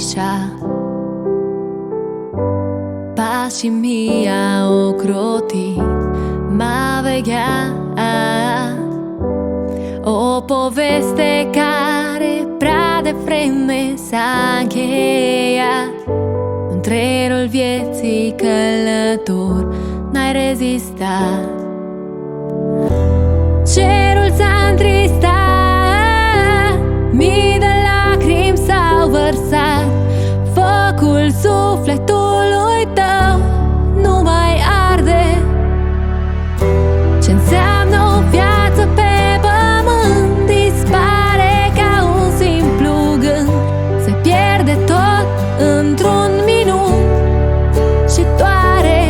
așa. Pașii mii au ocrotit, m-a vegheat. O poveste care prea devreme s-a încheiat. În trenul vieții călător n-ai rezistat. Cerul s-a întristat, mii de lacrimi s-au vărsat. Focul sufletului tău nu mai arde. Ce înseamnă o viață pe pământ dispare ca un simplu gând. Se pierde tot într-un minut și doare.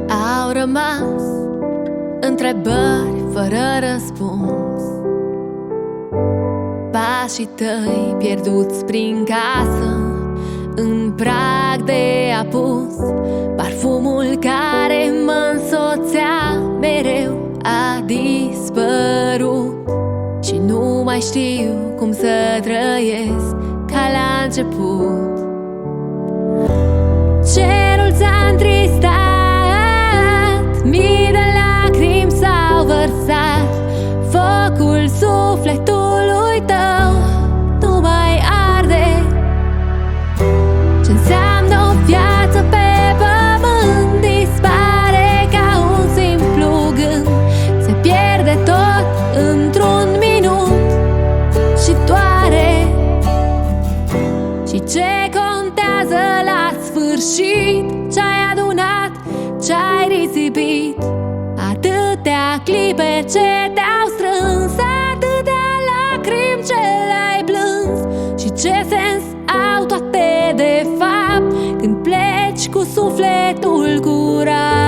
Au rămas întrebări fără răspuns, pașii tăi pierduți prin casă, în prag de apus. Parfumul care mă însoțea mereu a dispărut și nu mai știu cum să trăiesc ca la început. Cerul s-a întristat, mii de lacrimi s-au vărsat. Focul sufletului tău nu mai arde. Ce înseamnă o viață pe pământ dispare ca un simplu gând. Se pierde tot într-un minut și doare. Și ce contează la sfârșit? Ce-ai adunat, ce-ai risipit? Atâtea clipe ce te-au strâns, atâtea lacrimi ce le-ai plâns. Și ce sens au toate de fapt când pleci cu sufletul curat?